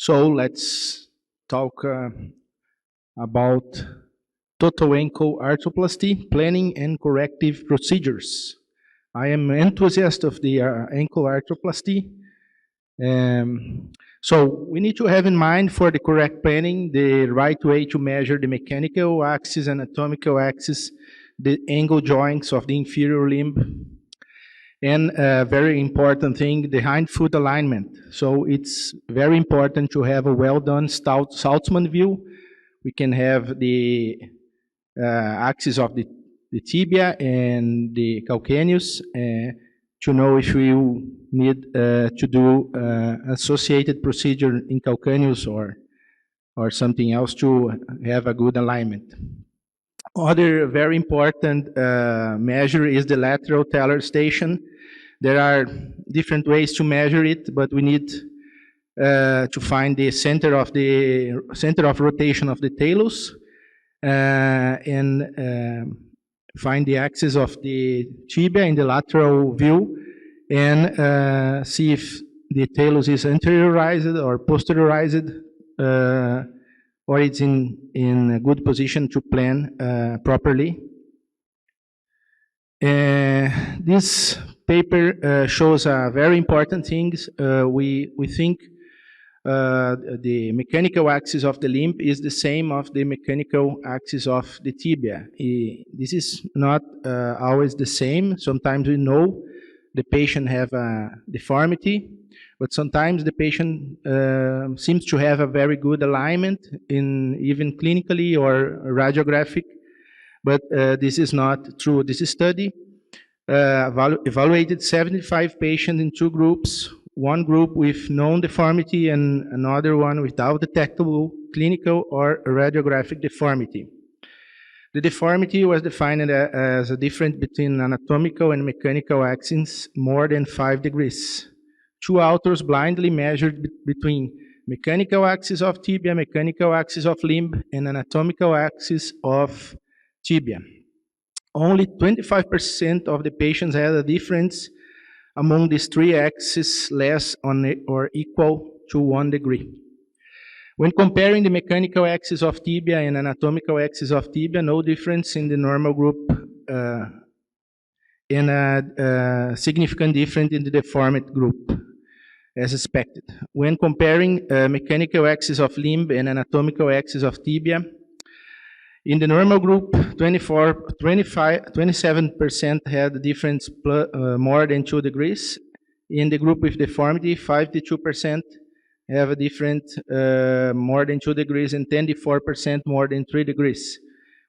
So let's talk about total ankle arthroplasty, planning and corrective procedures. I am an enthusiast of the ankle arthroplasty. So we need to have in mind for the correct planning the right way to measure the mechanical axis and anatomical axis, the angle joints of the inferior limb, and a very important thing, the hind foot alignment. So it's very important to have a well-done Saltzman view. We can have the axis of the tibia and the calcaneus to know if we need to do associated procedure in calcaneus or something else to have a good alignment. Other very important measure is the lateral talar station. There are different ways to measure it, but we need to find the center of rotation of the talus and find the axis of the tibia in the lateral view and see if the talus is anteriorized or posteriorized or it's in a good position to plan properly. This paper shows very important things. We think the mechanical axis of the limb is the same of the mechanical axis of the tibia. This is not always the same. Sometimes we know the patient have a deformity, but sometimes the patient seems to have a very good alignment in even clinically or radiographic, but this is not true. This study evaluated 75 patients in two groups, one group with known deformity and another one without detectable clinical or radiographic deformity. The deformity was defined as a difference between anatomical and mechanical axes more than 5 degrees. Two authors blindly measured between mechanical axis of tibia, mechanical axis of limb, and anatomical axis of tibia. Only 25% of the patients had a difference among these three axes less or equal to 1 degree. When comparing the mechanical axis of tibia and anatomical axis of tibia, no difference in the normal group and a significant difference in the deformed group, as expected. When comparing mechanical axis of limb and anatomical axis of tibia, in the normal group, 27% had a difference more than 2 degrees. In the group with deformity, 52% have a difference more than 2 degrees and 24% more than 3 degrees.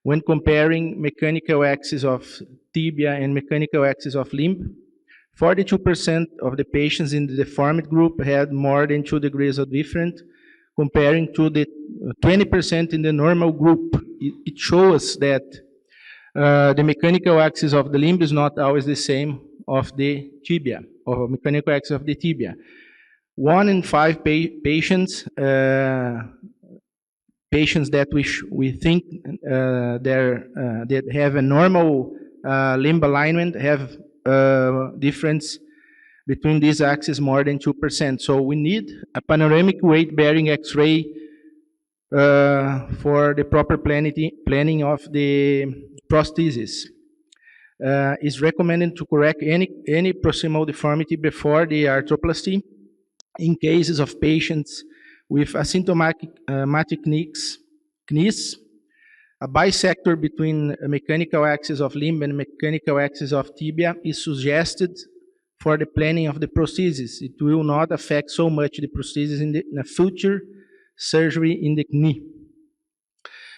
When comparing mechanical axis of tibia and mechanical axis of limb, 42% of the patients in the deformed group had more than 2 degrees of difference, comparing to the 20% in the normal group. It shows that the mechanical axis of the limb is not always the same of the tibia, or mechanical axis of the tibia. 1 in 5 patients that we think that have a normal limb alignment have difference between these axes more than 2%. So we need a panoramic weight-bearing X-ray for the proper planning of the prosthesis. It's recommended to correct any proximal deformity before the arthroplasty. In cases of patients with asymptomatic knees, a bisector between a mechanical axis of limb and mechanical axis of tibia is suggested for the planning of the prosthesis. It will not affect so much the prosthesis in the future surgery in the knee.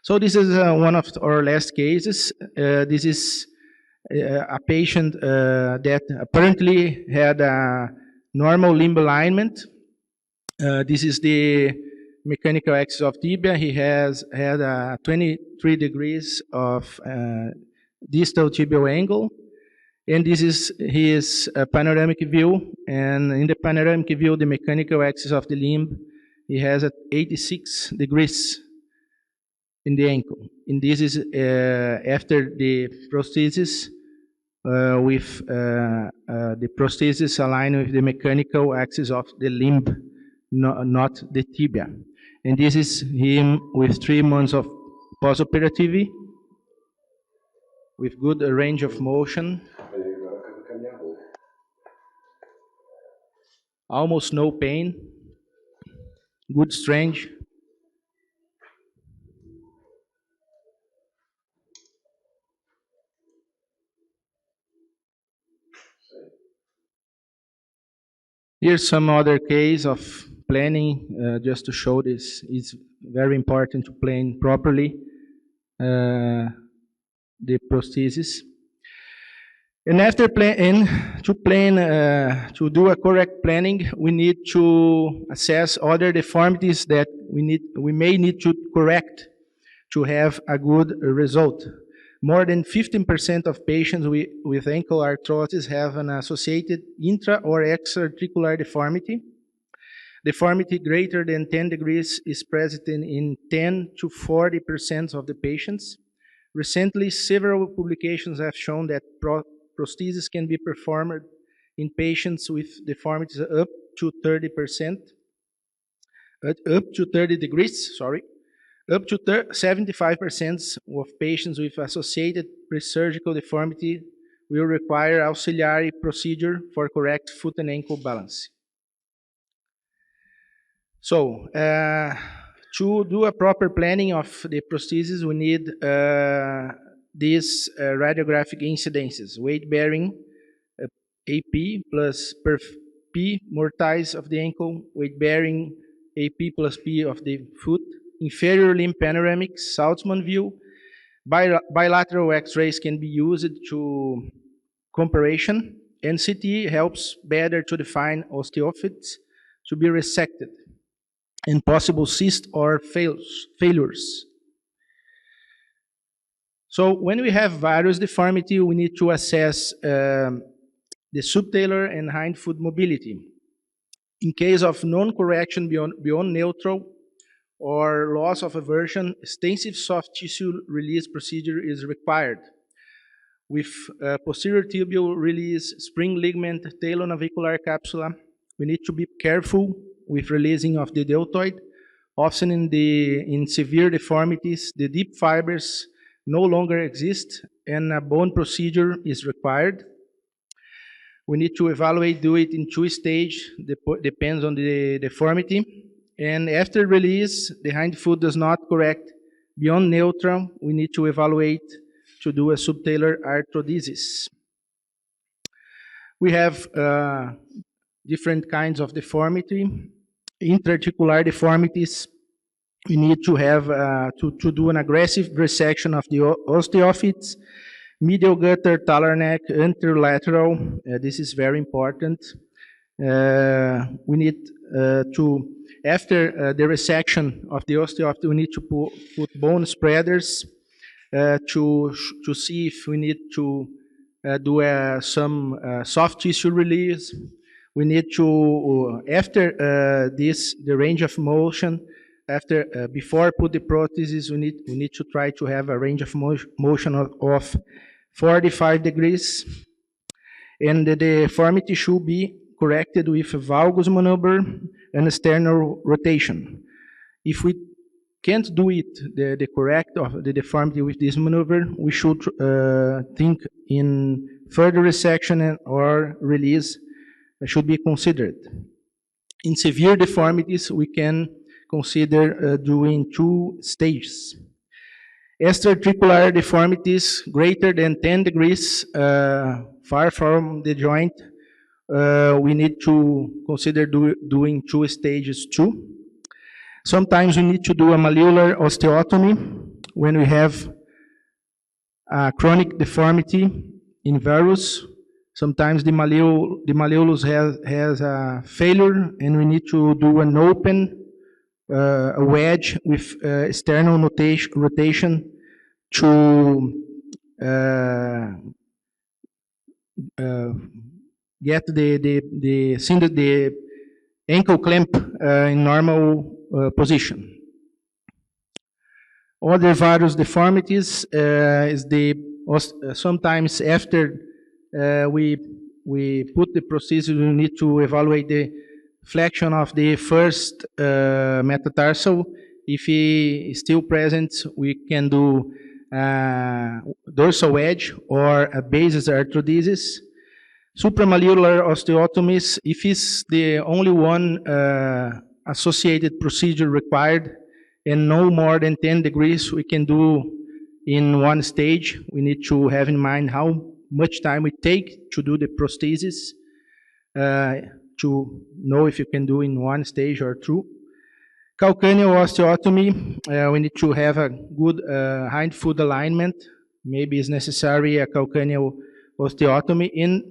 So this is one of our last cases. This is a patient that apparently had a normal limb alignment. This is the mechanical axis of tibia. He has had a 23 degrees of distal tibial angle. And this is his panoramic view. And in the panoramic view, the mechanical axis of the limb, he has at 86 degrees in the ankle. And this is after the prosthesis with the prosthesis aligned with the mechanical axis of the limb not the tibia. And this is him with 3 months of postoperative, with good range of motion, almost no pain, good strength. Here's some other case of planning, just to show this. It's very important to plan properly the prosthesis. And after to do a correct planning, we need to assess other deformities that we may need to correct to have a good result. More than 15% of patients with ankle arthrosis have an associated intra or extra-articular deformity. Deformity greater than 10 degrees is present in 10 to 40% of the patients. Recently, several publications have shown that prosthesis can be performed in patients with deformities up to 30%, up to 30 degrees, sorry. Up to 75% of patients with associated presurgical deformity will require auxiliary procedure for correct foot and ankle balance. So, to do a proper planning of the prosthesis, we need these radiographic incidences: weight-bearing AP plus per P mortise of the ankle, weight-bearing AP plus P of the foot, inferior limb panoramics, Saltzman view. Bilateral X-rays can be used to comparison. NCT helps better to define osteophytes to be resected and possible cysts or failures. So when we have various deformity, we need to assess the subtalar and hind foot mobility. In case of non-correction beyond neutral or loss of aversion, extensive soft tissue release procedure is required. With posterior tibial release, spring ligament, talonavicular capsula, we need to be careful with releasing of the deltoid. Often in severe deformities, the deep fibers no longer exist and a bone procedure is required. We need to do it in 2 stages, depends on the deformity. And after release, the hind foot does not correct beyond neutral, we need to evaluate to do a subtalar arthrodesis. We have different kinds of deformity. Intra-articular deformities, we need to have to do an aggressive resection of the osteophytes, medial gutter, talar neck, anterolateral. This is very important. We need to, after the resection of the osteophyte, we need to put bone spreaders to see if we need to do some soft tissue release. We need to, after the range of motion, before put the prosthesis, we need to try to have a range of motion of 45 degrees. And the deformity should be corrected with a valgus maneuver and external rotation. If we can't do it, the correct of the deformity with this maneuver, we should think in further resection or release should be considered. In severe deformities, we can consider doing 2 stages. Extra-articular deformities greater than 10 degrees far from the joint, we need to consider doing 2 stages too. Sometimes we need to do a malleolar osteotomy when we have a chronic deformity in varus. Sometimes the malleolus has a failure and we need to do an open a wedge with external rotation to get the ankle clamp in normal position. Other various deformities is sometimes after we put the prosthesis, we need to evaluate the flexion of the first metatarsal. If he is still present, we can do dorsal edge or a basis arthrodesis. Supramalleolar osteotomies, if it's the only one associated procedure required and no more than 10 degrees, we can do in one stage. We need to have in mind how much time it takes to do the prosthesis to know if you can do in one stage or two. Calcaneal osteotomy, we need to have a good hind foot alignment. Maybe it's necessary a calcaneal osteotomy. In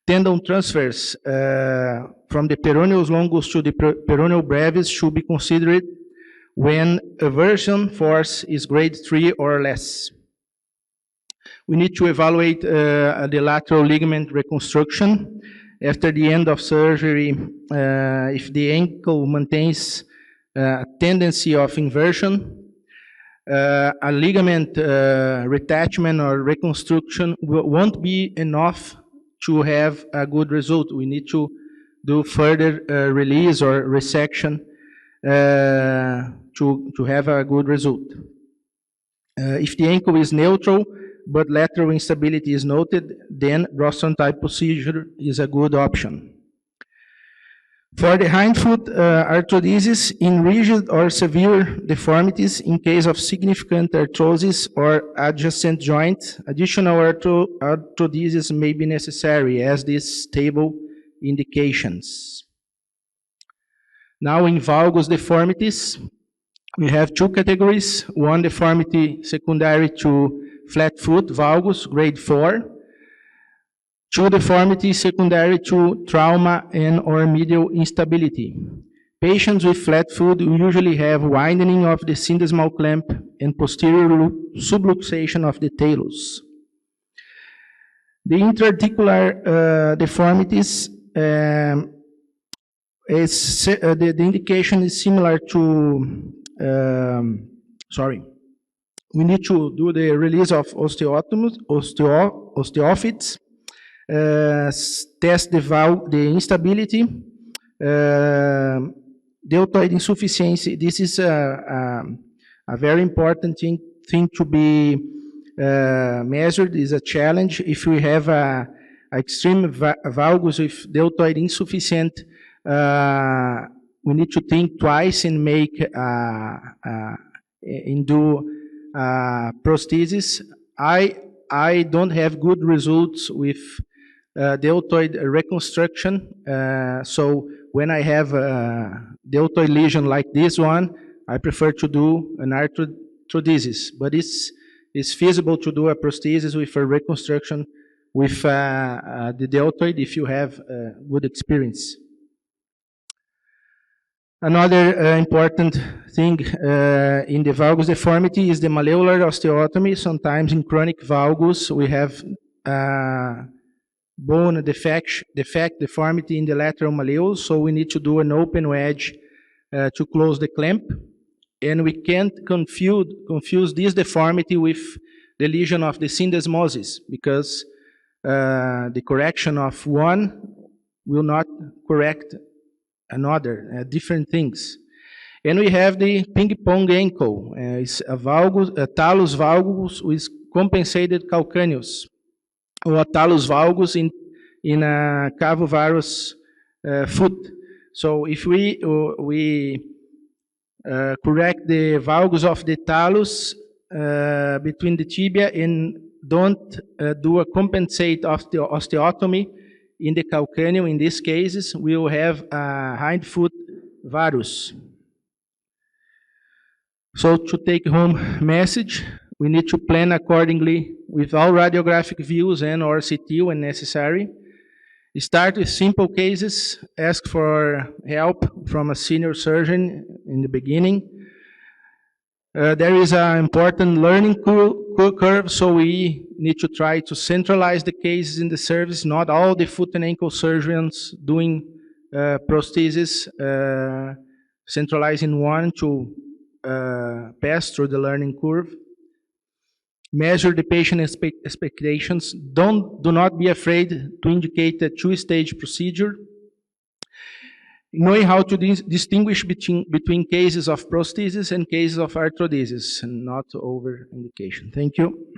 tendon transfers from the peroneus longus to the peroneal brevis should be considered when eversion force is grade 3 or less. We need to evaluate the lateral ligament reconstruction. After the end of surgery, if the ankle maintains a tendency of inversion, a ligament retachment or reconstruction won't be enough to have a good result. We need to do further release or resection to have a good result. If the ankle is neutral, but lateral instability is noted, then rostrum type procedure is a good option. For the hindfoot arthrodesis in rigid or severe deformities, in case of significant arthrosis or adjacent joint, additional arthrodesis may be necessary, as this table indications. Now in valgus deformities, we have two categories. One deformity secondary to flat foot, valgus, grade 4. Two deformity secondary to trauma and or medial instability. Patients with flat foot usually have widening of the syndesmal clamp and posterior subluxation of the talus. The interarticular deformities, the indication is similar to, we need to do the release of osteophytes, test the instability, deltoid insufficiency. This is a very important thing to be measured, is a challenge. If we have a extreme valgus with deltoid insufficient, we need to think twice and make and do prosthesis. I don't have good results with deltoid reconstruction. So when I have a deltoid lesion like this one, I prefer to do an arthrodesis. But it's feasible to do a prosthesis with a reconstruction with the deltoid if you have good experience. Another important thing in the valgus deformity is the malleolar osteotomy. Sometimes in chronic valgus, we have bone defect deformity in the lateral malleolus, so we need to do an open wedge to close the clamp. And we can't confuse this deformity with the lesion of the syndesmosis, because the correction of one will not correct another, different things. And we have the ping-pong ankle. It's a talus valgus with compensated calcaneus, or a talus valgus in a cavovarus foot. So if we correct the valgus of the talus between the tibia and don't do a compensate of the osteotomy in the calcaneum, in these cases, we will have a hindfoot varus. So to take home message, we need to plan accordingly with all radiographic views and or CT when necessary. Start with simple cases, ask for help from a senior surgeon in the beginning. There is an important learning curve, so we need to try to centralize the cases in the service, not all the foot and ankle surgeons doing prosthesis, centralizing one to pass through the learning curve. Measure the patient expectations. Do not be afraid to indicate a two-stage procedure. knowing how to distinguish between cases of prosthesis and cases of arthrodesis, and not over indication. Thank you.